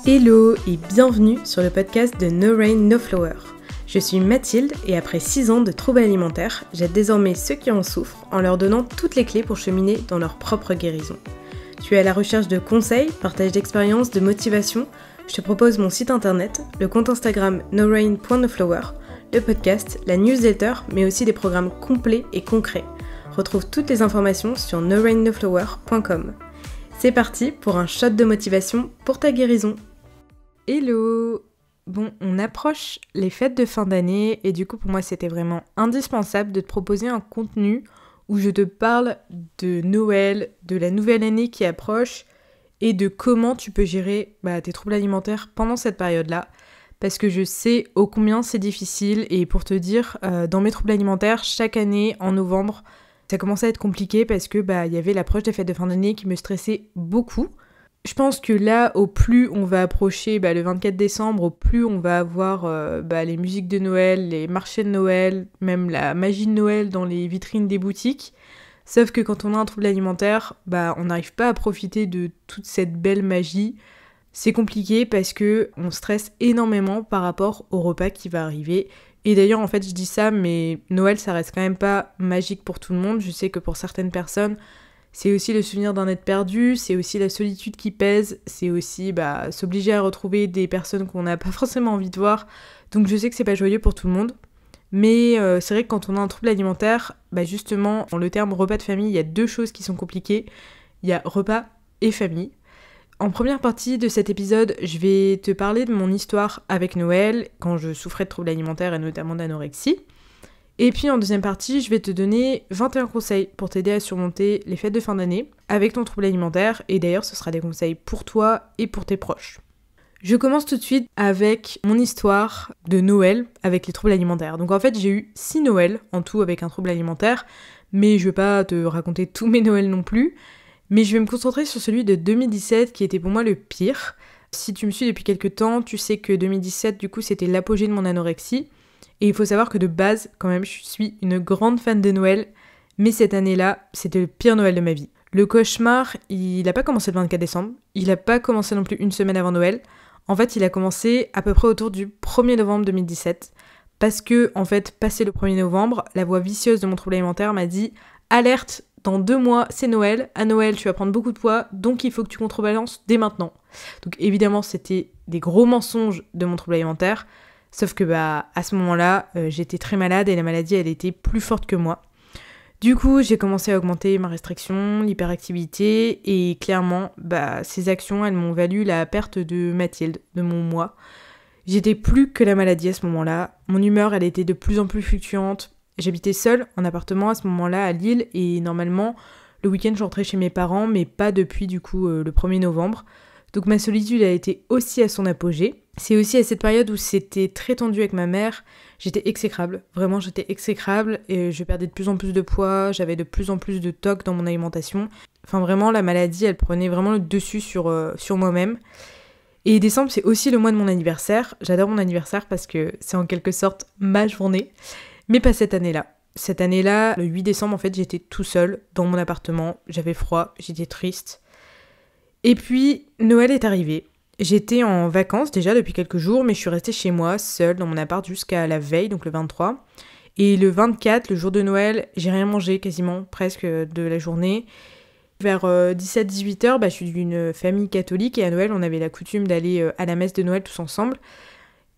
Hello et bienvenue sur le podcast de No Rain No Flower. Je suis Mathilde et après 6 ans de troubles alimentaires, j'aide désormais ceux qui en souffrent en leur donnant toutes les clés pour cheminer dans leur propre guérison. Tu es à la recherche de conseils, partage d'expériences, de motivation. Je te propose mon site internet, le compte Instagram norain.noflower, le podcast, la newsletter, mais aussi des programmes complets et concrets. Retrouve toutes les informations sur norainnoflower.com. C'est parti pour un shot de motivation pour ta guérison. Hello! Bon, on approche les fêtes de fin d'année et du coup pour moi c'était vraiment indispensable de te proposer un contenu où je te parle de Noël, de la nouvelle année qui approche et de comment tu peux gérer tes troubles alimentaires pendant cette période-là. Parce que je sais ô combien c'est difficile et pour te dire, dans mes troubles alimentaires, chaque année en novembre, ça commençait à être compliqué parce que y avait l'approche des fêtes de fin d'année qui me stressait beaucoup. Je pense que là, au plus on va approcher le 24 décembre, au plus on va avoir les musiques de Noël, les marchés de Noël, même la magie de Noël dans les vitrines des boutiques. Sauf que quand on a un trouble alimentaire, on n'arrive pas à profiter de toute cette belle magie. C'est compliqué parce que on stresse énormément par rapport au repas qui va arriver. Et d'ailleurs, en fait, je dis ça, mais Noël, ça reste quand même pas magique pour tout le monde. Je sais que pour certaines personnes, c'est aussi le souvenir d'un être perdu, c'est aussi la solitude qui pèse, c'est aussi s'obliger à retrouver des personnes qu'on n'a pas forcément envie de voir. Donc je sais que c'est pas joyeux pour tout le monde. Mais c'est vrai que quand on a un trouble alimentaire, justement, dans le terme repas de famille, il y a deux choses qui sont compliquées. Il y a repas et famille. En première partie de cet épisode, je vais te parler de mon histoire avec Noël, quand je souffrais de troubles alimentaires et notamment d'anorexie. Et puis en deuxième partie, je vais te donner 21 conseils pour t'aider à surmonter les fêtes de fin d'année avec ton trouble alimentaire. Et d'ailleurs, ce sera des conseils pour toi et pour tes proches. Je commence tout de suite avec mon histoire de Noël avec les troubles alimentaires. Donc en fait, j'ai eu 6 Noëls en tout avec un trouble alimentaire, mais je vais pas te raconter tous mes Noëls non plus. Mais je vais me concentrer sur celui de 2017 qui était pour moi le pire. Si tu me suis depuis quelques temps, tu sais que 2017, du coup, c'était l'apogée de mon anorexie. Et il faut savoir que de base, quand même, je suis une grande fan de Noël. Mais cette année-là, c'était le pire Noël de ma vie. Le cauchemar, il n'a pas commencé le 24 décembre. Il n'a pas commencé non plus une semaine avant Noël. En fait, il a commencé à peu près autour du 1er novembre 2017. Parce que, en fait, passé le 1er novembre, la voix vicieuse de mon trouble alimentaire m'a dit « Alerte, dans 2 mois, c'est Noël. À Noël, tu vas prendre beaucoup de poids, donc il faut que tu contrebalances dès maintenant. » Donc évidemment, c'était des gros mensonges de mon trouble alimentaire. Sauf que à ce moment-là, j'étais très malade et la maladie, elle était plus forte que moi. Du coup, j'ai commencé à augmenter ma restriction, l'hyperactivité et clairement, ces actions, elles m'ont valu la perte de Mathilde, de mon moi. J'étais plus que la maladie à ce moment-là. Mon humeur, elle était de plus en plus fluctuante. J'habitais seule en appartement à ce moment-là à Lille et normalement, le week-end, je rentrais chez mes parents, mais pas depuis du coup le 1er novembre. Donc ma solitude a été aussi à son apogée. C'est aussi à cette période où c'était très tendu avec ma mère. J'étais exécrable, vraiment j'étais exécrable et je perdais de plus en plus de poids, j'avais de plus en plus de tocs dans mon alimentation. Enfin vraiment la maladie elle prenait vraiment le dessus sur moi-même. Et décembre c'est aussi le mois de mon anniversaire. J'adore mon anniversaire parce que c'est en quelque sorte ma journée. Mais pas cette année-là. Cette année-là, le 8 décembre en fait j'étais tout seul dans mon appartement, j'avais froid, j'étais triste. Et puis, Noël est arrivé. J'étais en vacances déjà depuis quelques jours, mais je suis restée chez moi, seule, dans mon appart jusqu'à la veille, donc le 23. Et le 24, le jour de Noël, j'ai rien mangé quasiment, presque de la journée. Vers 17-18 heures, je suis d'une famille catholique et à Noël, on avait la coutume d'aller à la messe de Noël tous ensemble.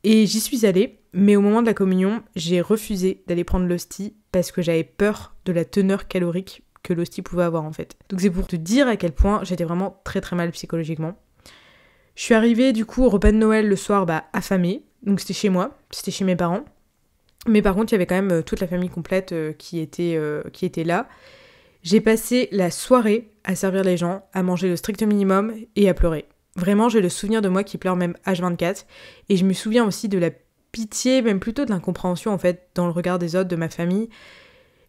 Et j'y suis allée, mais au moment de la communion, j'ai refusé d'aller prendre l'hostie parce que j'avais peur de la teneur calorique que l'hostie pouvait avoir en fait. Donc c'est pour te dire à quel point j'étais vraiment très très mal psychologiquement. Je suis arrivée du coup au repas de Noël le soir affamée, donc c'était chez moi, c'était chez mes parents. Mais par contre il y avait quand même toute la famille complète qui était là. J'ai passé la soirée à servir les gens, à manger le strict minimum et à pleurer. Vraiment j'ai le souvenir de moi qui pleure même H24 et je me souviens aussi de la pitié, même plutôt de l'incompréhension en fait dans le regard des autres de ma famille.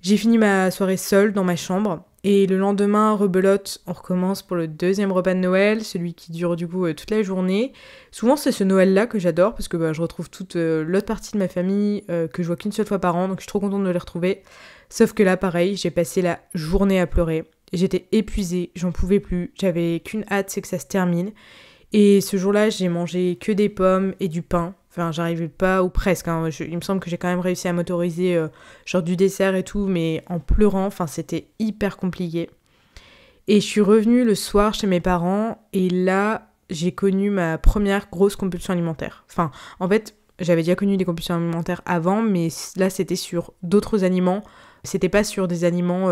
J'ai fini ma soirée seule dans ma chambre et le lendemain, rebelote, on recommence pour le 2e repas de Noël, celui qui dure du coup toute la journée. Souvent c'est ce Noël-là que j'adore parce que je retrouve toute l'autre partie de ma famille que je vois qu'une seule fois par an, donc je suis trop contente de les retrouver. Sauf que là pareil, j'ai passé la journée à pleurer. J'étais épuisée, j'en pouvais plus, j'avais qu'une hâte, c'est que ça se termine. Et ce jour-là, j'ai mangé que des pommes et du pain. Enfin, j'arrivais pas, ou presque. Il me semble que j'ai quand même réussi à m'autoriser genre du dessert et tout, mais en pleurant, enfin, c'était hyper compliqué. Et je suis revenue le soir chez mes parents, et là, j'ai connu ma première grosse compulsion alimentaire. Enfin, en fait, j'avais déjà connu des compulsions alimentaires avant, mais là, c'était sur d'autres aliments. C'était pas sur des aliments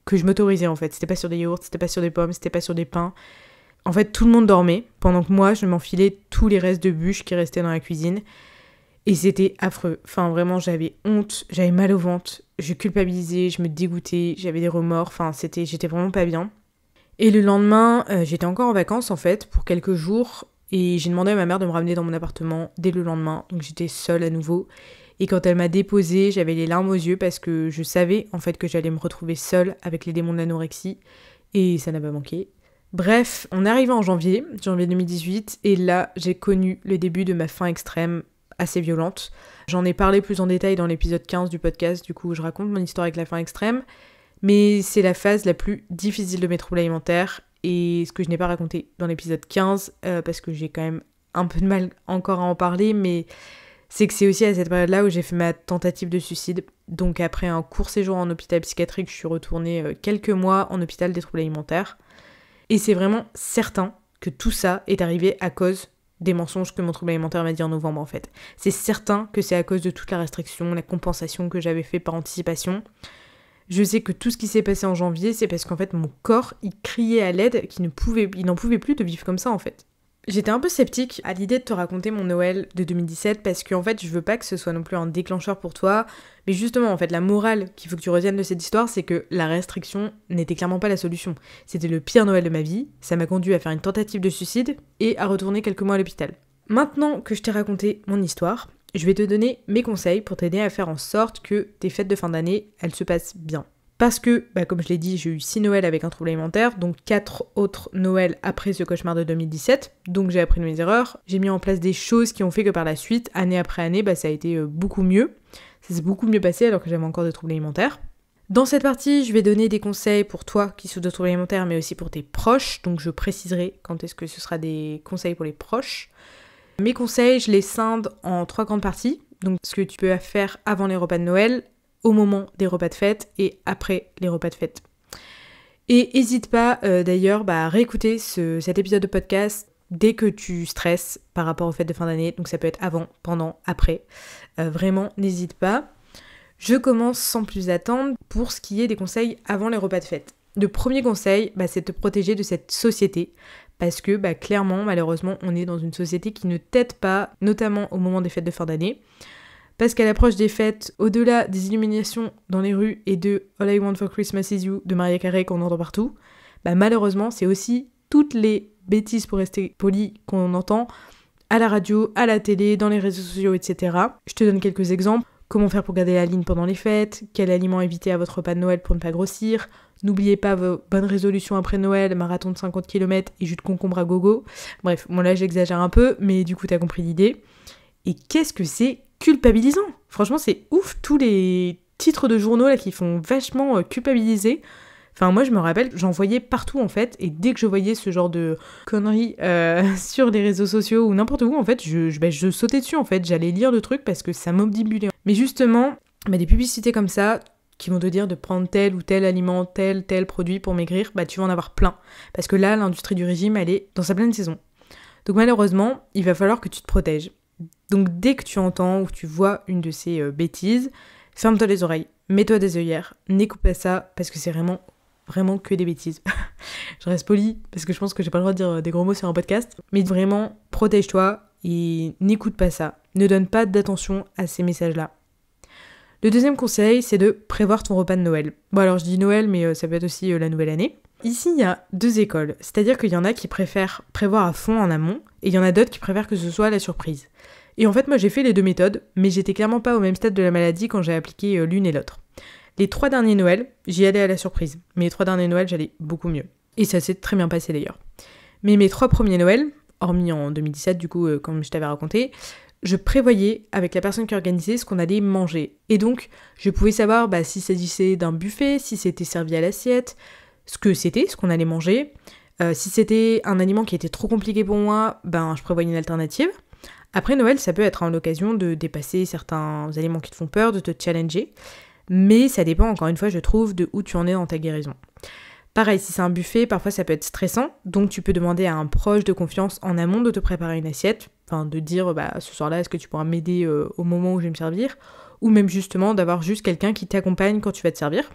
que je m'autorisais, en fait. C'était pas sur des yaourts, c'était pas sur des pommes, c'était pas sur des pains. En fait, tout le monde dormait, pendant que moi, je m'enfilais tous les restes de bûches qui restaient dans la cuisine. Et c'était affreux. Enfin, vraiment, j'avais honte, j'avais mal au ventre, je culpabilisais, je me dégoûtais, j'avais des remords. Enfin, j'étais vraiment pas bien. Et le lendemain, j'étais encore en vacances, en fait, pour quelques jours. Et j'ai demandé à ma mère de me ramener dans mon appartement dès le lendemain. Donc, j'étais seule à nouveau. Et quand elle m'a déposée, j'avais les larmes aux yeux parce que je savais, en fait, que j'allais me retrouver seule avec les démons de l'anorexie. Et ça n'a pas manqué. Bref, on est arrivé en janvier 2018, et là, j'ai connu le début de ma faim extrême, assez violente. J'en ai parlé plus en détail dans l'épisode 15 du podcast, du coup, je raconte mon histoire avec la faim extrême, mais c'est la phase la plus difficile de mes troubles alimentaires, et ce que je n'ai pas raconté dans l'épisode 15, parce que j'ai quand même un peu de mal encore à en parler, mais c'est que c'est aussi à cette période-là où j'ai fait ma tentative de suicide. Donc après un court séjour en hôpital psychiatrique, je suis retournée quelques mois en hôpital des troubles alimentaires. Et c'est vraiment certain que tout ça est arrivé à cause des mensonges que mon trouble alimentaire m'a dit en novembre, en fait. C'est certain que c'est à cause de toute la restriction, la compensation que j'avais fait par anticipation. Je sais que tout ce qui s'est passé en janvier, c'est parce qu'en fait, mon corps, il criait à l'aide, il n'en pouvait plus de vivre comme ça, en fait. J'étais un peu sceptique à l'idée de te raconter mon Noël de 2017 parce qu'en fait, je veux pas que ce soit non plus un déclencheur pour toi. Mais justement, en fait, la morale qu'il faut que tu retiennes de cette histoire, c'est que la restriction n'était clairement pas la solution. C'était le pire Noël de ma vie, ça m'a conduit à faire une tentative de suicide et à retourner quelques mois à l'hôpital. Maintenant que je t'ai raconté mon histoire, je vais te donner mes conseils pour t'aider à faire en sorte que tes fêtes de fin d'année, elles se passent bien. Parce que, comme je l'ai dit, j'ai eu 6 Noëls avec un trouble alimentaire, donc 4 autres Noëls après ce cauchemar de 2017, donc j'ai appris de mes erreurs. J'ai mis en place des choses qui ont fait que par la suite, année après année, ça a été beaucoup mieux. Ça s'est beaucoup mieux passé alors que j'avais encore des troubles alimentaires. Dans cette partie, je vais donner des conseils pour toi qui souffres de troubles alimentaires, mais aussi pour tes proches, donc je préciserai quand est-ce que ce sera des conseils pour les proches. Mes conseils, je les scinde en 3 grandes parties, donc ce que tu peux faire avant les repas de Noël, au moment des repas de fête et après les repas de fête. Et n'hésite pas d'ailleurs à réécouter cet épisode de podcast dès que tu stresses par rapport aux fêtes de fin d'année, donc ça peut être avant, pendant, après. Vraiment, n'hésite pas. Je commence sans plus attendre pour ce qui est des conseils avant les repas de fête. Le premier conseil, c'est de te protéger de cette société, parce que clairement, malheureusement, on est dans une société qui ne t'aide pas, notamment au moment des fêtes de fin d'année. Parce qu'à l'approche des fêtes, au-delà des illuminations dans les rues et de All I Want for Christmas Is You de Mariah Carey qu'on entend partout, malheureusement, c'est aussi toutes les bêtises, pour rester poli, qu'on entend à la radio, à la télé, dans les réseaux sociaux, etc. Je te donne quelques exemples. Comment faire pour garder la ligne pendant les fêtes, quel aliment éviter à votre repas de Noël pour ne pas grossir, n'oubliez pas vos bonnes résolutions après Noël, marathon de 50 km et jus de concombre à gogo. Bref, bon là j'exagère un peu, mais du coup t'as compris l'idée. Et qu'est-ce que c'est culpabilisant. Franchement, c'est ouf, tous les titres de journaux là qui font vachement culpabiliser. Enfin, moi, je me rappelle, j'en voyais partout, en fait, et dès que je voyais ce genre de conneries sur les réseaux sociaux ou n'importe où, en fait, je sautais dessus, en fait. J'allais lire le truc parce que ça m'obnubilait. Mais justement, des publicités comme ça, qui vont te dire de prendre tel ou tel aliment, tel produit pour maigrir, tu vas en avoir plein. Parce que là, l'industrie du régime, elle est dans sa pleine saison. Donc malheureusement, il va falloir que tu te protèges. Donc dès que tu entends ou tu vois une de ces bêtises, ferme-toi les oreilles, mets-toi des œillères, n'écoute pas ça parce que c'est vraiment que des bêtises. Je reste polie parce que je pense que j'ai pas le droit de dire des gros mots sur un podcast, mais vraiment protège-toi et n'écoute pas ça. Ne donne pas d'attention à ces messages-là. Le deuxième conseil, c'est de prévoir ton repas de Noël. Bon alors je dis Noël, mais ça peut être aussi la nouvelle année. Ici, il y a 2 écoles, c'est-à-dire qu'il y en a qui préfèrent prévoir à fond en amont, et il y en a d'autres qui préfèrent que ce soit la surprise. Et en fait, moi j'ai fait les 2 méthodes, mais j'étais clairement pas au même stade de la maladie quand j'ai appliqué l'une et l'autre. Les 3 derniers Noëls, j'y allais à la surprise, mais les 3 derniers Noëls, j'allais beaucoup mieux. Et ça s'est très bien passé d'ailleurs. Mais mes 3 premiers Noëls, hormis en 2017 du coup, comme je t'avais raconté, je prévoyais avec la personne qui organisait ce qu'on allait manger. Et donc, je pouvais savoir s'il s'agissait d'un buffet, si c'était servi à l'assiette, ce qu'on allait manger, Si c'était un aliment qui était trop compliqué pour moi, je prévois une alternative. Après Noël, ça peut être l'occasion de dépasser certains aliments qui te font peur, de te challenger. Mais ça dépend, encore une fois, je trouve, de où tu en es dans ta guérison. Pareil, si c'est un buffet, parfois ça peut être stressant, donc tu peux demander à un proche de confiance en amont de te préparer une assiette, de dire ce soir-là, est-ce que tu pourras m'aider au moment où je vais me servir, ou même justement d'avoir juste quelqu'un qui t'accompagne quand tu vas te servir.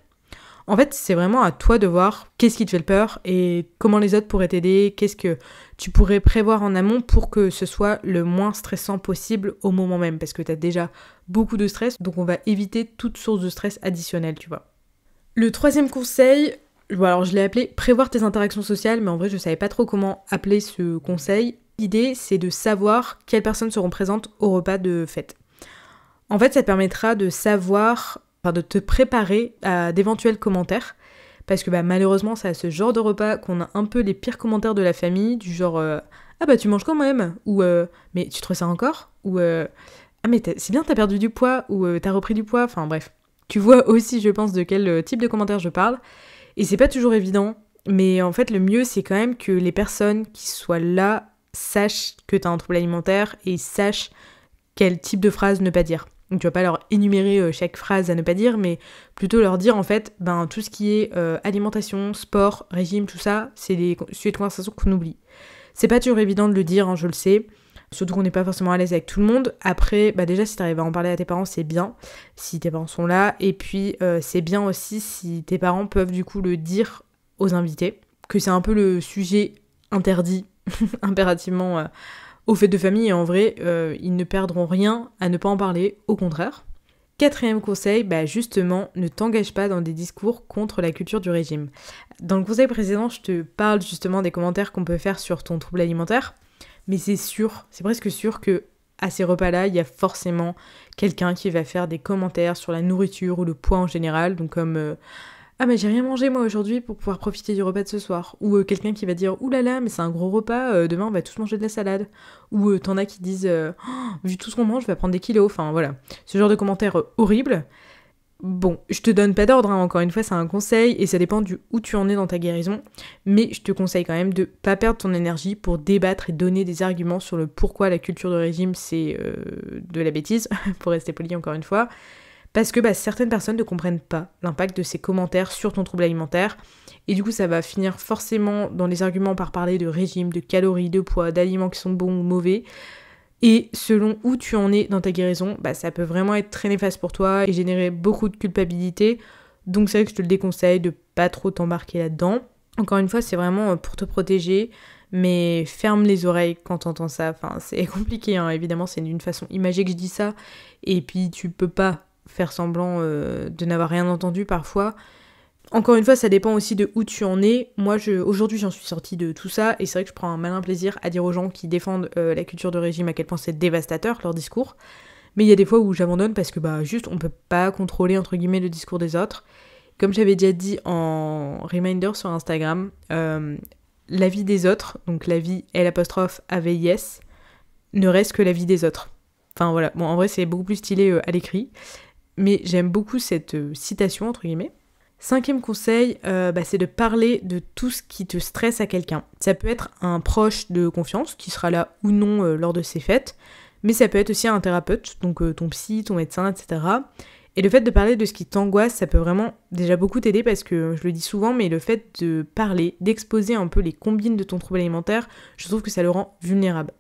En fait, c'est vraiment à toi de voir qu'est-ce qui te fait peur et comment les autres pourraient t'aider, qu'est-ce que tu pourrais prévoir en amont pour que ce soit le moins stressant possible au moment même, parce que tu as déjà beaucoup de stress, donc on va éviter toute source de stress additionnelle, tu vois. Le troisième conseil, alors je l'ai appelé prévoir tes interactions sociales, mais en vrai je savais pas trop comment appeler ce conseil. L'idée, c'est de savoir quelles personnes seront présentes au repas de fête. En fait, ça te permettra de savoir, de te préparer à d'éventuels commentaires, parce que malheureusement, c'est à ce genre de repas qu'on a un peu les pires commentaires de la famille, du genre ah tu manges quand même, ou mais tu te ressens encore, ou ah mais c'est bien, t'as perdu du poids, ou t'as repris du poids, enfin bref. Tu vois aussi, je pense, de quel type de commentaires je parle, et c'est pas toujours évident, mais en fait, le mieux, c'est quand même que les personnes qui soient là sachent que t'as un trouble alimentaire et sachent quel type de phrase ne pas dire. Donc tu vas pas leur énumérer chaque phrase à ne pas dire, mais plutôt leur dire en fait, tout ce qui est alimentation, sport, régime, tout ça, c'est des sujets de conversation qu'on oublie. C'est pas toujours évident de le dire, je le sais, surtout qu'on n'est pas forcément à l'aise avec tout le monde. Après, déjà si t'arrives à en parler à tes parents, c'est bien, si tes parents sont là, et puis c'est bien aussi si tes parents peuvent du coup le dire aux invités, que c'est un peu le sujet interdit, impérativement aux fêtes de famille, et en vrai, ils ne perdront rien à ne pas en parler, au contraire. Quatrième conseil, justement, ne t'engage pas dans des discours contre la culture du régime. Dans le conseil précédent, je te parle justement des commentaires qu'on peut faire sur ton trouble alimentaire, mais c'est presque sûr que à ces repas-là, il y a forcément quelqu'un qui va faire des commentaires sur la nourriture ou le poids en général, donc comme ah mais j'ai rien mangé moi aujourd'hui pour pouvoir profiter du repas de ce soir. Ou quelqu'un qui va dire « Ouh là là, mais c'est un gros repas, demain on va tous manger de la salade. » Ou t'en as qui disent oh, « Vu tout ce qu'on mange, je vais prendre des kilos. » Enfin voilà, ce genre de commentaires horribles. Bon, je te donne pas d'ordre, encore une fois c'est un conseil et ça dépend du où tu en es dans ta guérison. Mais je te conseille quand même de pas perdre ton énergie pour débattre et donner des arguments sur le pourquoi la culture de régime c'est de la bêtise, pour rester poli encore une fois. Parce que certaines personnes ne comprennent pas l'impact de ces commentaires sur ton trouble alimentaire. Et du coup, ça va finir forcément dans les arguments par parler de régime, de calories, de poids, d'aliments qui sont bons ou mauvais. Et selon où tu en es dans ta guérison, ça peut vraiment être très néfaste pour toi et générer beaucoup de culpabilité. Donc c'est vrai que je te le déconseille de pas trop t'embarquer là-dedans. Encore une fois, c'est vraiment pour te protéger. Mais ferme les oreilles quand t'entends ça. Enfin, c'est compliqué, évidemment, c'est d'une façon imagée que je dis ça. Et puis tu peux pas faire semblant de n'avoir rien entendu parfois. Encore une fois, ça dépend aussi de où tu en es. Moi, aujourd'hui, j'en suis sortie de tout ça, et c'est vrai que je prends un malin plaisir à dire aux gens qui défendent la culture de régime à quel point c'est dévastateur, leur discours. Mais il y a des fois où j'abandonne parce que juste, on peut pas contrôler, entre guillemets, le discours des autres. Comme j'avais déjà dit en reminder sur Instagram, l'avis des autres, donc l'avis L'_AVIS, ne reste que l'avis des autres. Enfin voilà, bon en vrai c'est beaucoup plus stylé à l'écrit, mais j'aime beaucoup cette citation entre guillemets. 5e conseil, c'est de parler de tout ce qui te stresse à quelqu'un. Ça peut être un proche de confiance qui sera là ou non lors de ces fêtes, mais ça peut être aussi un thérapeute, donc ton psy, ton médecin, etc. Et le fait de parler de ce qui t'angoisse, ça peut vraiment déjà beaucoup t'aider parce que je le dis souvent, mais le fait de parler, d'exposer un peu les combines de ton trouble alimentaire, je trouve que ça le rend vulnérable.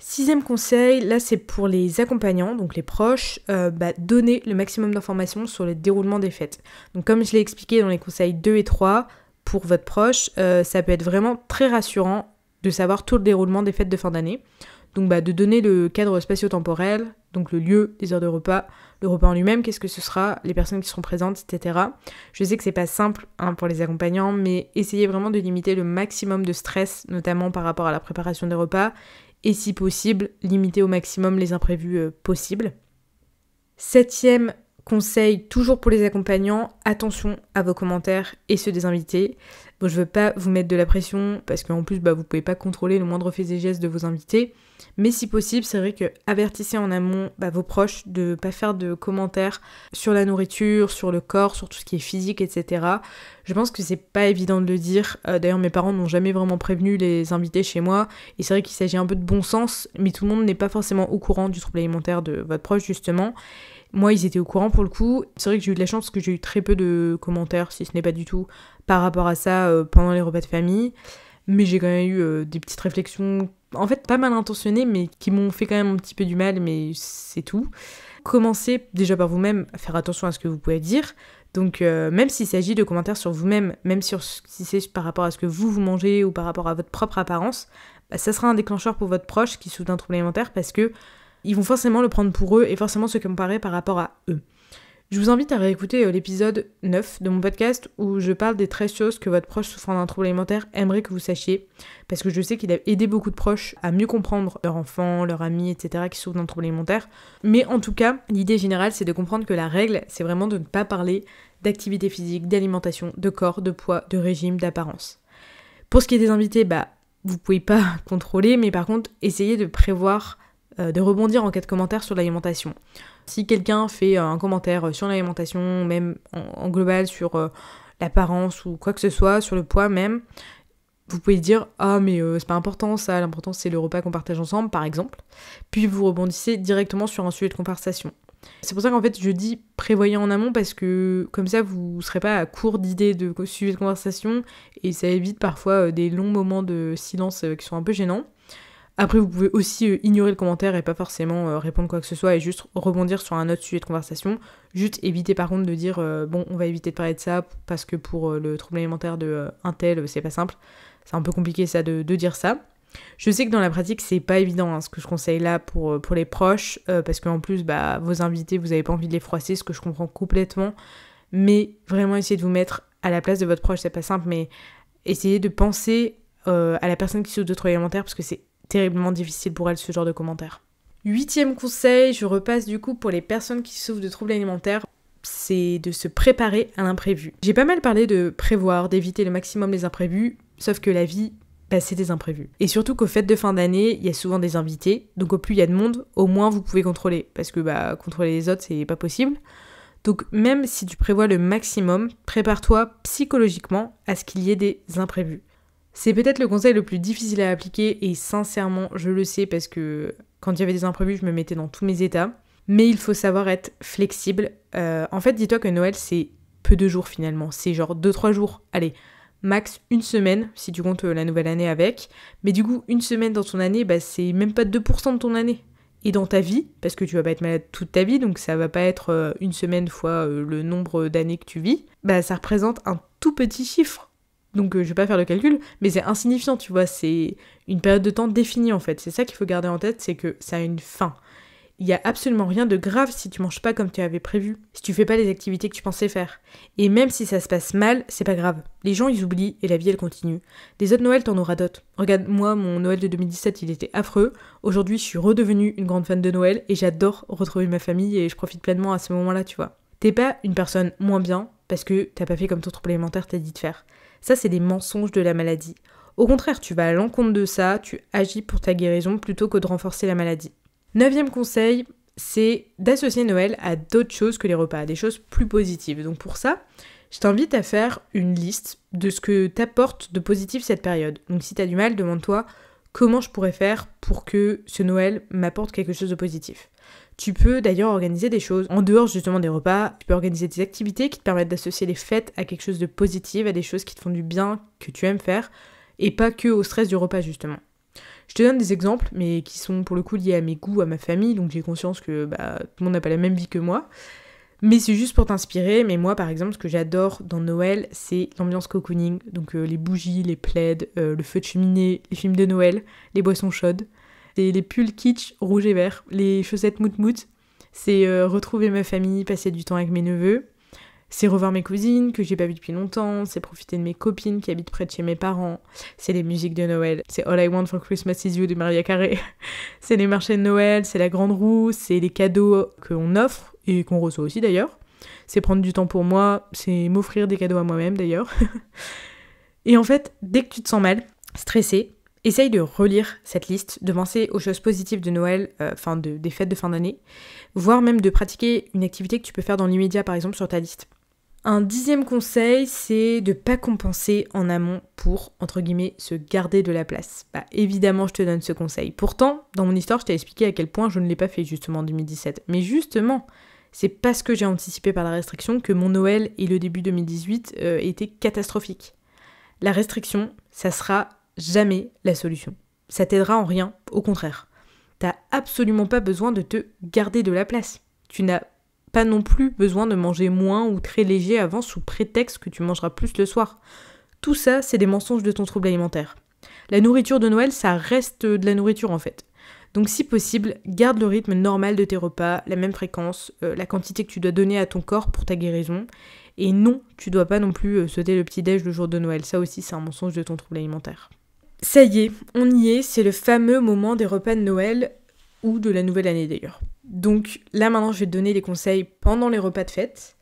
6e conseil, là c'est pour les accompagnants, donc les proches, donner le maximum d'informations sur le déroulement des fêtes. Donc comme je l'ai expliqué dans les conseils 2 et 3, pour votre proche, ça peut être vraiment très rassurant de savoir tout le déroulement des fêtes de fin d'année. Donc de donner le cadre spatio-temporel, donc le lieu, les heures de repas, le repas en lui-même, qu'est-ce que ce sera, les personnes qui seront présentes, etc. Je sais que c'est pas simple pour les accompagnants, mais essayez vraiment de limiter le maximum de stress, notamment par rapport à la préparation des repas, et si possible, limiter au maximum les imprévus possibles. 7e Conseil toujours pour les accompagnants, attention à vos commentaires et ceux des invités. Bon, je veux pas vous mettre de la pression parce qu'en plus vous pouvez pas contrôler le moindre fait et geste de vos invités, mais si possible c'est vrai que avertissez en amont vos proches de pas faire de commentaires sur la nourriture, sur le corps, sur tout ce qui est physique, etc. Je pense que c'est pas évident de le dire, d'ailleurs mes parents n'ont jamais vraiment prévenu les invités chez moi, et c'est vrai qu'il s'agit un peu de bon sens, mais tout le monde n'est pas forcément au courant du trouble alimentaire de votre proche justement. Moi, ils étaient au courant pour le coup. C'est vrai que j'ai eu de la chance parce que j'ai eu très peu de commentaires, si ce n'est pas du tout, par rapport à ça pendant les repas de famille. Mais j'ai quand même eu des petites réflexions, en fait pas mal intentionnées, mais qui m'ont fait quand même un petit peu du mal, mais c'est tout. Commencez déjà par vous-même à faire attention à ce que vous pouvez dire. Donc même s'il s'agit de commentaires sur vous-même, même si c'est par rapport à ce que vous mangez ou par rapport à votre propre apparence, ça sera un déclencheur pour votre proche qui souffre d'un trouble alimentaire parce que ils vont forcément le prendre pour eux et forcément se comparer par rapport à eux. Je vous invite à réécouter l'épisode 9 de mon podcast où je parle des 13 choses que votre proche souffrant d'un trouble alimentaire aimerait que vous sachiez, parce que je sais qu'il a aidé beaucoup de proches à mieux comprendre leur enfant, leur ami, etc. qui souffrent d'un trouble alimentaire. Mais en tout cas, l'idée générale, c'est de comprendre que la règle, c'est vraiment de ne pas parler d'activité physique, d'alimentation, de corps, de poids, de régime, d'apparence. Pour ce qui est des invités, vous pouvez pas contrôler, mais par contre, essayez de prévoir de rebondir en cas de commentaire sur l'alimentation. Si quelqu'un fait un commentaire sur l'alimentation, même en global sur l'apparence ou quoi que ce soit, sur le poids même, vous pouvez dire « Ah mais c'est pas important ça, l'important c'est le repas qu'on partage ensemble » par exemple. Puis vous rebondissez directement sur un sujet de conversation. C'est pour ça qu'en fait je dis prévoyez en amont parce que comme ça vous serez pas à court d'idées de sujet de conversation et ça évite parfois des longs moments de silence qui sont un peu gênants. Après, vous pouvez aussi ignorer le commentaire et pas forcément répondre quoi que ce soit et juste rebondir sur un autre sujet de conversation. Juste éviter par contre de dire bon, on va éviter de parler de ça parce que pour le trouble alimentaire de un tel, c'est pas simple. C'est un peu compliqué ça de dire ça. Je sais que dans la pratique, c'est pas évident ce que je conseille là pour les proches parce qu'en plus, vos invités, vous avez pas envie de les froisser, ce que je comprends complètement. Mais vraiment, essayez de vous mettre à la place de votre proche, c'est pas simple, mais essayez de penser à la personne qui souffre de trouble alimentaire parce que c'est terriblement difficile pour elle ce genre de commentaires. 8e conseil, je repasse du coup pour les personnes qui souffrent de troubles alimentaires, c'est de se préparer à l'imprévu. J'ai pas mal parlé de prévoir, d'éviter le maximum les imprévus, sauf que la vie, c'est des imprévus. Et surtout qu'aux fêtes de fin d'année, il y a souvent des invités, donc au plus il y a de monde, au moins vous pouvez contrôler, parce que contrôler les autres c'est pas possible. Donc même si tu prévois le maximum, prépare-toi psychologiquement à ce qu'il y ait des imprévus. C'est peut-être le conseil le plus difficile à appliquer et sincèrement, je le sais parce que quand il y avait des imprévus, je me mettais dans tous mes états. Mais il faut savoir être flexible. En fait, dis-toi que Noël, c'est peu de jours finalement. C'est genre 2-3 jours. Allez, max une semaine si tu comptes la nouvelle année avec. Mais du coup, une semaine dans ton année, c'est même pas 2% de ton année. Et dans ta vie, parce que tu vas pas être malade toute ta vie, donc ça va pas être une semaine fois le nombre d'années que tu vis, ça représente un tout petit chiffre. Donc je vais pas faire le calcul, mais c'est insignifiant, tu vois, c'est une période de temps définie en fait. C'est ça qu'il faut garder en tête, c'est que ça a une fin. Il y a absolument rien de grave si tu manges pas comme tu avais prévu, si tu fais pas les activités que tu pensais faire. Et même si ça se passe mal, c'est pas grave. Les gens ils oublient et la vie elle continue. Des autres Noël t'en auras d'autres. Regarde, moi mon Noël de 2017 il était affreux. Aujourd'hui je suis redevenue une grande fan de Noël et j'adore retrouver ma famille et je profite pleinement à ce moment-là, tu vois. T'es pas une personne moins bien parce que t'as pas fait comme ton trouble alimentaire t'a dit de faire. Ça, c'est des mensonges de la maladie. Au contraire, tu vas à l'encontre de ça, tu agis pour ta guérison plutôt que de renforcer la maladie. 9e conseil, c'est d'associer Noël à d'autres choses que les repas, à des choses plus positives. Donc pour ça, je t'invite à faire une liste de ce que t'apporte de positif cette période. Donc si t'as du mal, demande-toi comment je pourrais faire pour que ce Noël m'apporte quelque chose de positif. Tu peux d'ailleurs organiser des choses en dehors justement des repas, tu peux organiser des activités qui te permettent d'associer les fêtes à quelque chose de positif, à des choses qui te font du bien, que tu aimes faire, et pas que au stress du repas justement. Je te donne des exemples, mais qui sont pour le coup liés à mes goûts, à ma famille, donc j'ai conscience que tout le monde n'a pas la même vie que moi. Mais c'est juste pour t'inspirer, mais moi par exemple, ce que j'adore dans Noël, c'est l'ambiance cocooning, donc les bougies, les plaids, le feu de cheminée, les films de Noël, les boissons chaudes. C'est les pulls kitsch rouge et vert, les chaussettes mout-mout, c'est retrouver ma famille, passer du temps avec mes neveux, c'est revoir mes cousines que j'ai pas vues depuis longtemps, c'est profiter de mes copines qui habitent près de chez mes parents, c'est les musiques de Noël, c'est All I Want for Christmas Is You de Mariah Carey, c'est les marchés de Noël, c'est la grande roue, c'est les cadeaux qu'on offre et qu'on reçoit aussi d'ailleurs. c'est prendre du temps pour moi, c'est m'offrir des cadeaux à moi-même d'ailleurs. Et en fait, dès que tu te sens mal, stressé, essaye de relire cette liste, de penser aux choses positives de Noël, des fêtes de fin d'année, voire même de pratiquer une activité que tu peux faire dans l'immédiat par exemple sur ta liste. Un 10e conseil, c'est de pas compenser en amont pour, entre guillemets, se garder de la place. Bah évidemment, je te donne ce conseil. Pourtant, dans mon histoire, je t'ai expliqué à quel point je ne l'ai pas fait justement en 2017. Mais justement, c'est parce que j'ai anticipé par la restriction que mon Noël et le début 2018 étaient catastrophiques. La restriction, ça sera jamais la solution. Ça t'aidera en rien, au contraire. T'as absolument pas besoin de te garder de la place. Tu n'as pas non plus besoin de manger moins ou très léger avant sous prétexte que tu mangeras plus le soir. Tout ça, c'est des mensonges de ton trouble alimentaire. La nourriture de Noël, ça reste de la nourriture en fait. Donc si possible, garde le rythme normal de tes repas, la même fréquence, la quantité que tu dois donner à ton corps pour ta guérison. Et non, tu dois pas non plus sauter le petit-déj le jour de Noël. Ça aussi, c'est un mensonge de ton trouble alimentaire. Ça y est, on y est, c'est le fameux moment des repas de Noël ou de la nouvelle année d'ailleurs. Donc là maintenant je vais te donner les conseils pendant les repas de fête.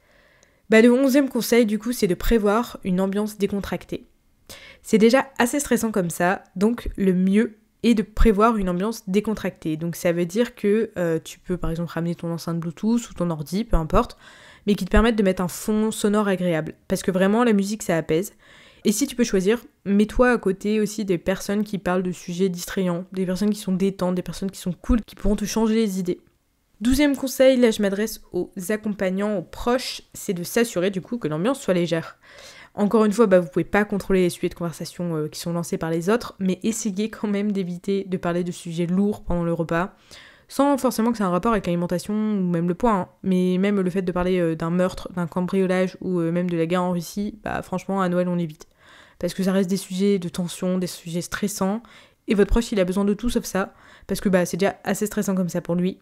Le 11e conseil du coup c'est de prévoir une ambiance décontractée. C'est déjà assez stressant comme ça, donc le mieux est de prévoir une ambiance décontractée. Donc ça veut dire que tu peux par exemple ramener ton enceinte Bluetooth ou ton ordi, peu importe, mais qui te permettent de mettre un fond sonore agréable. Parce que vraiment la musique ça apaise. Et si tu peux choisir, mets-toi à côté aussi des personnes qui parlent de sujets distrayants, des personnes qui sont détentes, des personnes qui sont cool, qui pourront te changer les idées. 12e conseil, là je m'adresse aux accompagnants, aux proches, c'est de s'assurer du coup que l'ambiance soit légère. Encore une fois, vous pouvez pas contrôler les sujets de conversation qui sont lancés par les autres, mais essayez quand même d'éviter de parler de sujets lourds pendant le repas, sans forcément que ça ait un rapport avec l'alimentation ou même le poids, hein. Mais même le fait de parler d'un meurtre, d'un cambriolage ou même de la guerre en Russie, franchement à Noël on évite. Parce que ça reste des sujets de tension, des sujets stressants, et votre proche il a besoin de tout sauf ça, parce que c'est déjà assez stressant comme ça pour lui.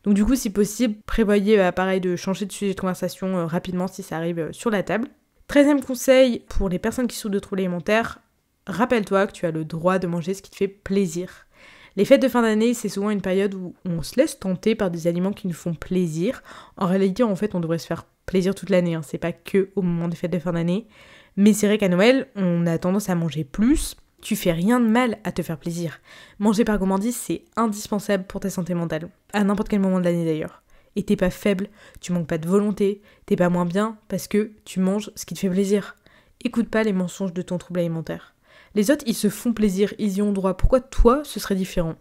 Donc du coup, si possible, prévoyez pareil de changer de sujet de conversation rapidement si ça arrive sur la table. 13e conseil, pour les personnes qui souffrent de troubles alimentaires, rappelle-toi que tu as le droit de manger ce qui te fait plaisir. Les fêtes de fin d'année, c'est souvent une période où on se laisse tenter par des aliments qui nous font plaisir. En réalité, en fait, on devrait se faire plaisir toute l'année, hein. C'est pas que au moment des fêtes de fin d'année. Mais c'est vrai qu'à Noël, on a tendance à manger plus. Tu fais rien de mal à te faire plaisir. Manger par gourmandise, c'est indispensable pour ta santé mentale. À n'importe quel moment de l'année d'ailleurs. Et t'es pas faible, tu manques pas de volonté, t'es pas moins bien parce que tu manges ce qui te fait plaisir. Écoute pas les mensonges de ton trouble alimentaire. Les autres, ils se font plaisir, ils y ont droit. Pourquoi toi, ce serait différent ?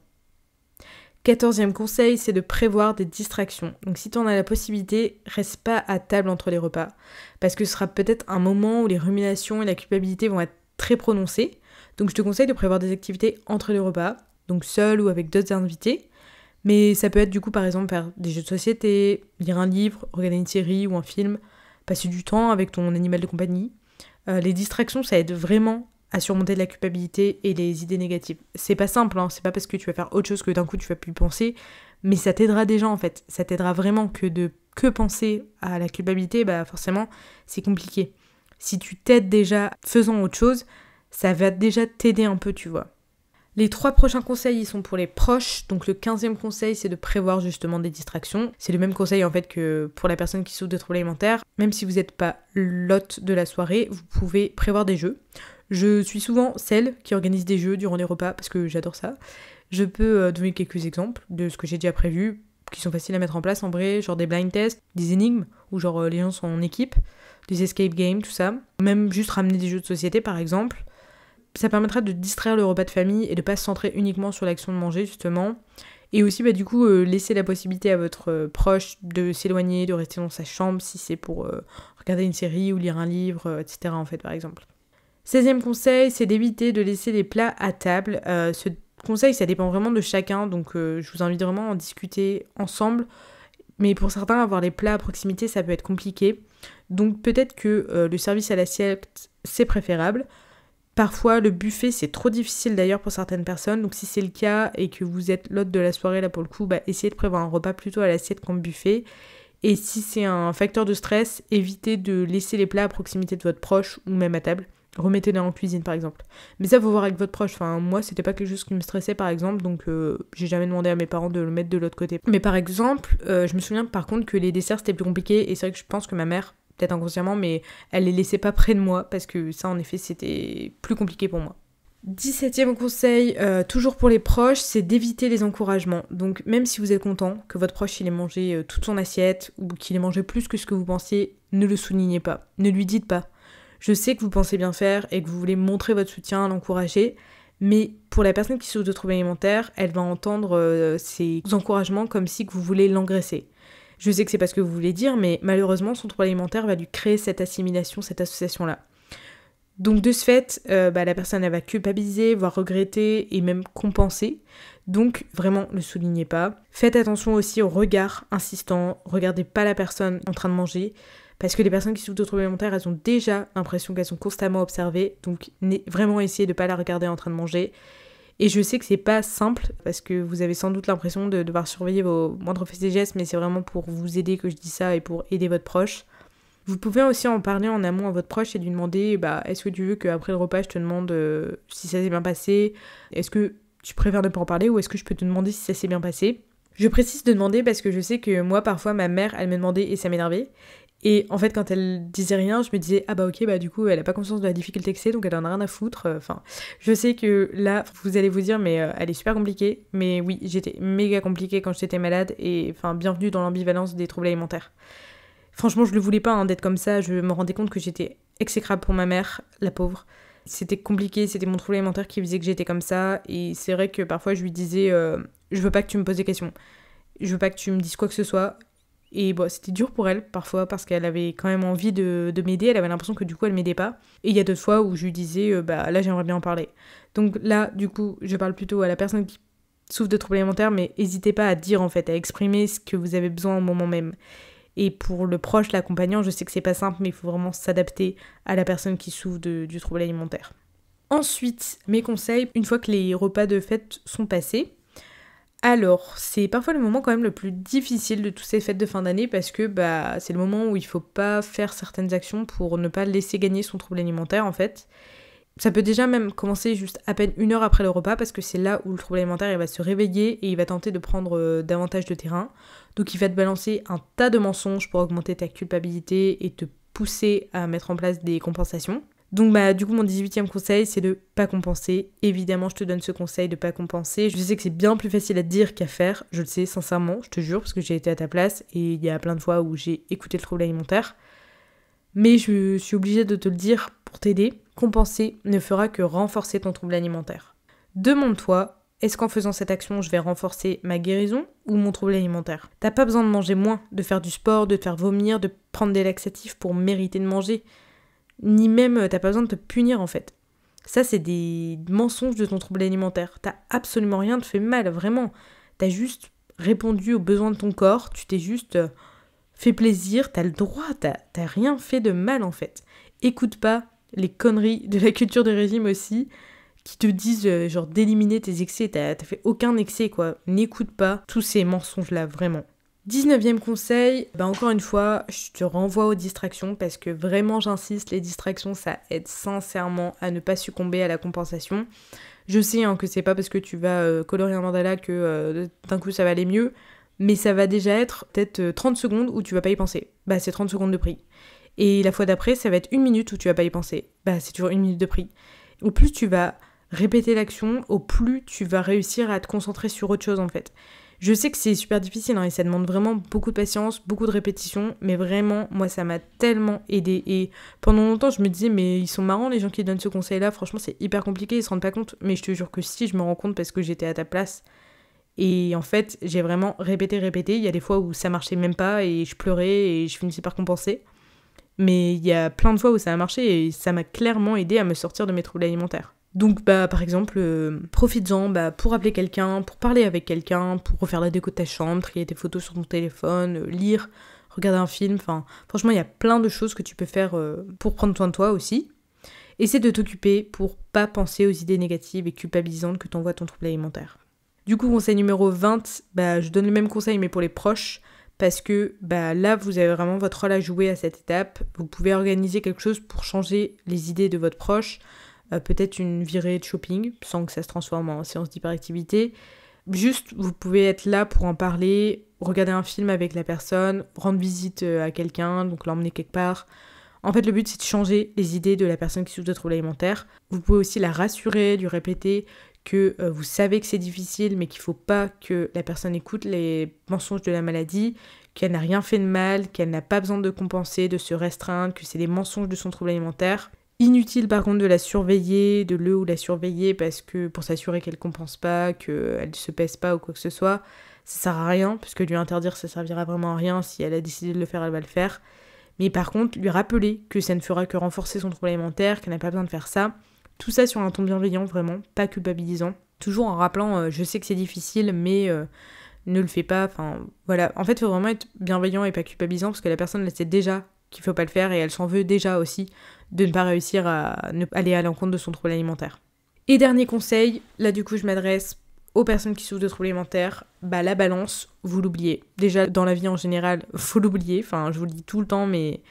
14e conseil, c'est de prévoir des distractions. Donc si tu en as la possibilité, reste pas à table entre les repas. Parce que ce sera peut-être un moment où les ruminations et la culpabilité vont être très prononcées. Donc je te conseille de prévoir des activités entre les repas, donc seul ou avec d'autres invités. Mais ça peut être du coup par exemple faire des jeux de société, lire un livre, regarder une série ou un film, passer du temps avec ton animal de compagnie. Les distractions, ça aide vraiment à surmonter la culpabilité et les idées négatives. C'est pas simple, hein, c'est pas parce que tu vas faire autre chose que d'un coup tu vas plus penser, mais ça t'aidera déjà en fait. Ça t'aidera vraiment que penser à la culpabilité, forcément c'est compliqué. Si tu t'aides déjà faisant autre chose, ça va déjà t'aider un peu, tu vois. Les 3 prochains conseils, ils sont pour les proches. Donc le 15e conseil, c'est de prévoir justement des distractions. C'est le même conseil en fait que pour la personne qui souffre de troubles alimentaires. Même si vous n'êtes pas l'hôte de la soirée, vous pouvez prévoir des jeux. Je suis souvent celle qui organise des jeux durant les repas parce que j'adore ça. Je peux donner quelques exemples de ce que j'ai déjà prévu, qui sont faciles à mettre en place en vrai, genre des blind tests, des énigmes, où genre les gens sont en équipe, des escape games, tout ça. Même juste ramener des jeux de société par exemple. Ça permettra de distraire le repas de famille et de pas se centrer uniquement sur l'action de manger justement. Et aussi du coup laisser la possibilité à votre proche de s'éloigner, de rester dans sa chambre si c'est pour regarder une série ou lire un livre, etc. en fait par exemple. 16e conseil, c'est d'éviter de laisser les plats à table. Ce conseil, ça dépend vraiment de chacun, donc je vous invite vraiment à en discuter ensemble. Mais pour certains, avoir les plats à proximité, ça peut être compliqué. Donc peut-être que le service à l'assiette, c'est préférable. Parfois, le buffet, c'est trop difficile d'ailleurs pour certaines personnes. Donc si c'est le cas et que vous êtes l'hôte de la soirée, là pour le coup, essayez de prévoir un repas plutôt à l'assiette qu'en buffet. Et si c'est un facteur de stress, évitez de laisser les plats à proximité de votre proche ou même à table. remettez-les en cuisine par exemple. Mais ça, faut voir avec votre proche. Enfin, moi, c'était pas quelque chose qui me stressait par exemple, donc j'ai jamais demandé à mes parents de le mettre de l'autre côté. Mais par exemple, je me souviens par contre que les desserts c'était plus compliqué, et c'est vrai que je pense que ma mère, peut-être inconsciemment, mais elle les laissait pas près de moi, parce que ça en effet c'était plus compliqué pour moi. 17e conseil, toujours pour les proches, c'est d'éviter les encouragements. Donc même si vous êtes content que votre proche il ait mangé toute son assiette, ou qu'il ait mangé plus que ce que vous pensiez, ne le soulignez pas, ne lui dites pas. Je sais que vous pensez bien faire et que vous voulez montrer votre soutien, l'encourager, mais pour la personne qui souffre de troubles alimentaires, elle va entendre ces encouragements comme si que vous voulez l'engraisser. Je sais que c'est pas ce que vous voulez dire, mais malheureusement son trouble alimentaire va lui créer cette assimilation, cette association-là. Donc de ce fait, la personne elle va culpabiliser, voire regretter et même compenser. Donc vraiment, ne soulignez pas. Faites attention aussi au regard insistant, regardez pas la personne en train de manger, parce que les personnes qui souffrent de troubles alimentaires, elles ont déjà l'impression qu'elles sont constamment observées, donc vraiment essayez de pas la regarder en train de manger. Et je sais que c'est pas simple, parce que vous avez sans doute l'impression de devoir surveiller vos moindres faits et gestes, mais c'est vraiment pour vous aider que je dis ça et pour aider votre proche. Vous pouvez aussi en parler en amont à votre proche et lui demander est-ce que tu veux qu'après le repas je te demande si ça s'est bien passé, est-ce que tu préfères ne pas en parler ou est-ce que je peux te demander si ça s'est bien passé. Je précise de demander parce que je sais que moi parfois ma mère elle me demandait et ça m'énervait. Et en fait quand elle disait rien je me disais du coup elle a pas conscience de la difficulté que c'est donc elle en a rien à foutre. Enfin je sais que là vous allez vous dire mais elle est super compliquée, mais oui j'étais méga compliquée quand j'étais malade et enfin bienvenue dans l'ambivalence des troubles alimentaires. Franchement, je le voulais pas d'être comme ça, je me rendais compte que j'étais exécrable pour ma mère, la pauvre. C'était compliqué, c'était mon trouble alimentaire qui faisait que j'étais comme ça, et c'est vrai que parfois je lui disais je veux pas que tu me poses des questions, je veux pas que tu me dises quoi que ce soit. Et c'était dur pour elle parfois parce qu'elle avait quand même envie de m'aider, elle avait l'impression que du coup elle m'aidait pas. Et il y a d'autres fois où je lui disais là j'aimerais bien en parler. Donc là du coup je parle plutôt à la personne qui souffre de troubles alimentaires, mais n'hésitez pas à dire en fait, à exprimer ce que vous avez besoin au moment même. Et pour le proche, l'accompagnant, je sais que c'est pas simple, mais il faut vraiment s'adapter à la personne qui souffre du trouble alimentaire. Ensuite, mes conseils, une fois que les repas de fête sont passés, alors c'est parfois le moment quand même le plus difficile de toutes ces fêtes de fin d'année parce que c'est le moment où il faut pas faire certaines actions pour ne pas laisser gagner son trouble alimentaire en fait. Ça peut déjà même commencer juste à peine 1 heure après le repas parce que c'est là où le trouble alimentaire il va se réveiller et il va tenter de prendre davantage de terrain. Donc il va te balancer un tas de mensonges pour augmenter ta culpabilité et te pousser à mettre en place des compensations. Donc du coup mon 18e conseil c'est de pas compenser. Évidemment je te donne ce conseil de pas compenser. Je sais que c'est bien plus facile à dire qu'à faire, je le sais sincèrement, je te jure, parce que j'ai été à ta place et il y a plein de fois où j'ai écouté le trouble alimentaire. Mais je suis obligée de te le dire pour t'aider. Compenser ne fera que renforcer ton trouble alimentaire. Demande-toi, est-ce qu'en faisant cette action, je vais renforcer ma guérison ou mon trouble alimentaire ? T'as pas besoin de manger moins, de faire du sport, de te faire vomir, de prendre des laxatifs pour mériter de manger. Ni même, t'as pas besoin de te punir en fait. Ça, c'est des mensonges de ton trouble alimentaire. T'as absolument rien te fait mal, vraiment. T'as juste répondu aux besoins de ton corps, tu t'es juste fait plaisir, t'as le droit, t'as rien fait de mal en fait. Écoute pas les conneries de la culture du régime aussi, qui te disent d'éliminer tes excès, t'as fait aucun excès quoi. N'écoute pas tous ces mensonges là, vraiment. 19e conseil, encore une fois, je te renvoie aux distractions parce que vraiment j'insiste, les distractions ça aide sincèrement à ne pas succomber à la compensation. Je sais que c'est pas parce que tu vas colorer un mandala que d'un coup ça va aller mieux, mais ça va déjà être peut-être 30 secondes où tu vas pas y penser. C'est 30 secondes de prix. Et la fois d'après, ça va être 1 minute où tu vas pas y penser. C'est toujours 1 minute de prix. Au plus tu vas répéter l'action, au plus tu vas réussir à te concentrer sur autre chose en fait. Je sais que c'est super difficile et ça demande vraiment beaucoup de patience, beaucoup de répétition, mais vraiment, moi ça m'a tellement aidée. Et pendant longtemps, je me disais, mais ils sont marrants les gens qui donnent ce conseil-là, franchement c'est hyper compliqué, ils se rendent pas compte. Mais je te jure que si, je me rends compte parce que j'étais à ta place. Et en fait, j'ai vraiment répété. Il y a des fois où ça marchait même pas et je pleurais et je finissais par compenser. Mais il y a plein de fois où ça a marché et ça m'a clairement aidé à me sortir de mes troubles alimentaires. Donc par exemple, profites-en pour appeler quelqu'un, pour parler avec quelqu'un, pour refaire la déco de ta chambre, trier tes photos sur ton téléphone, lire, regarder un film, franchement il y a plein de choses que tu peux faire pour prendre soin de toi aussi. Essaie de t'occuper pour pas penser aux idées négatives et culpabilisantes que t'envoie ton trouble alimentaire. Du coup, conseil numéro 20, je donne le même conseil mais pour les proches. parce que là, vous avez vraiment votre rôle à jouer à cette étape. Vous pouvez organiser quelque chose pour changer les idées de votre proche, peut-être une virée de shopping, sans que ça se transforme en séance d'hyperactivité. Juste, vous pouvez être là pour en parler, regarder un film avec la personne, rendre visite à quelqu'un, donc l'emmener quelque part. En fait, le but, c'est de changer les idées de la personne qui souffre de troubles alimentaires. Vous pouvez aussi la rassurer, lui répéter que vous savez que c'est difficile, mais qu'il ne faut pas que la personne écoute les mensonges de la maladie, qu'elle n'a rien fait de mal, qu'elle n'a pas besoin de compenser, de se restreindre, que c'est des mensonges de son trouble alimentaire. Inutile par contre de la surveiller, de le ou la surveiller parce que pour s'assurer qu'elle ne compense pas, qu'elle ne se pèse pas ou quoi que ce soit, ça sert à rien, parce que lui interdire ça servira vraiment à rien. Si elle a décidé de le faire, elle va le faire. Mais par contre, lui rappeler que ça ne fera que renforcer son trouble alimentaire, qu'elle n'a pas besoin de faire ça. Tout ça sur un ton bienveillant, vraiment, pas culpabilisant. Toujours en rappelant, je sais que c'est difficile, mais ne le fais pas. Enfin, voilà. En fait, il faut vraiment être bienveillant et pas culpabilisant, parce que la personne, elle sait déjà qu'il faut pas le faire, et elle s'en veut déjà aussi de ne pas réussir à aller à l'encontre de son trouble alimentaire. Et dernier conseil, là du coup je m'adresse aux personnes qui souffrent de troubles alimentaires, la balance, vous l'oubliez. Déjà dans la vie en général, faut l'oublier, enfin je vous le dis tout le temps, mais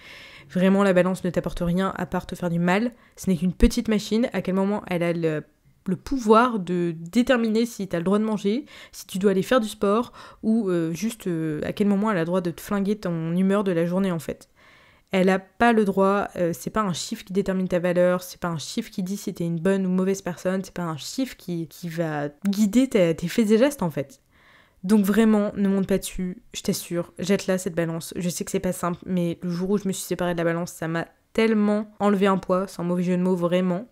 vraiment la balance ne t'apporte rien à part te faire du mal. Ce n'est qu'une petite machine, à quel moment elle a le pouvoir de déterminer si tu as le droit de manger, si tu dois aller faire du sport, ou juste à quel moment elle a le droit de te flinguer ton humeur de la journée en fait. Elle n'a pas le droit, c'est pas un chiffre qui détermine ta valeur, c'est pas un chiffre qui dit si t'es une bonne ou mauvaise personne, c'est pas un chiffre qui va guider tes faits et gestes en fait. Donc vraiment, ne monte pas dessus, je t'assure, jette-la cette balance. Je sais que c'est pas simple, mais le jour où je me suis séparée de la balance, ça m'a tellement enlevé un poids, sans mauvais jeu de mots, vraiment.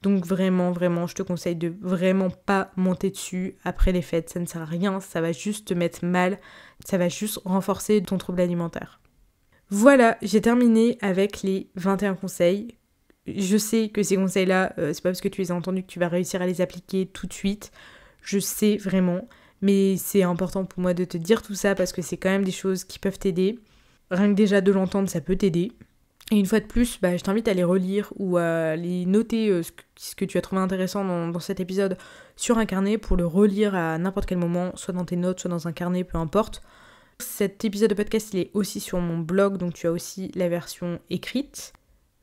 Donc vraiment, je te conseille de vraiment pas monter dessus après les fêtes, ça ne sert à rien, ça va juste te mettre mal, ça va juste renforcer ton trouble alimentaire. Voilà, j'ai terminé avec les 21 conseils. Je sais que ces conseils-là, c'est pas parce que tu les as entendus que tu vas réussir à les appliquer tout de suite. Je sais vraiment, mais c'est important pour moi de te dire tout ça parce que c'est quand même des choses qui peuvent t'aider. Rien que déjà de l'entendre, ça peut t'aider. Et une fois de plus, je t'invite à les relire ou à les noter ce que tu as trouvé intéressant dans cet épisode sur un carnet pour le relire à n'importe quel moment, soit dans tes notes, soit dans un carnet, peu importe. Cet épisode de podcast, il est aussi sur mon blog, donc tu as aussi la version écrite.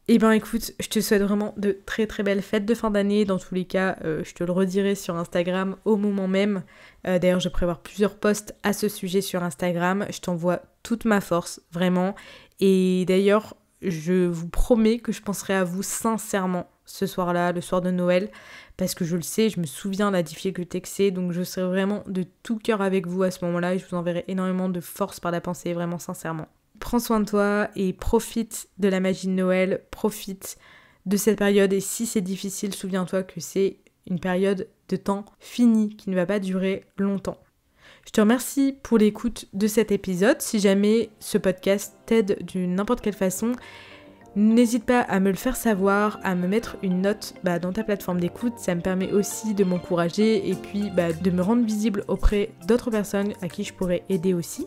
Et écoute, je te souhaite vraiment de très très belles fêtes de fin d'année. Dans tous les cas, je te le redirai sur Instagram au moment même. D'ailleurs, je vais prévoir plusieurs posts à ce sujet sur Instagram. Je t'envoie toute ma force, vraiment. Et d'ailleurs, je vous promets que je penserai à vous sincèrement ce soir-là, le soir de Noël, parce que je le sais, je me souviens de la difficulté que c'est, donc je serai vraiment de tout cœur avec vous à ce moment-là et je vous enverrai énormément de force par la pensée, vraiment sincèrement. Prends soin de toi et profite de la magie de Noël, profite de cette période et si c'est difficile, souviens-toi que c'est une période de temps fini qui ne va pas durer longtemps. Je te remercie pour l'écoute de cet épisode. Si jamais ce podcast t'aide d'une n'importe quelle façon, n'hésite pas à me le faire savoir, à me mettre une note dans ta plateforme d'écoute. Ça me permet aussi de m'encourager et puis de me rendre visible auprès d'autres personnes à qui je pourrais aider aussi.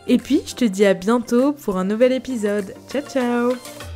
Et puis, je te dis à bientôt pour un nouvel épisode. Ciao, ciao!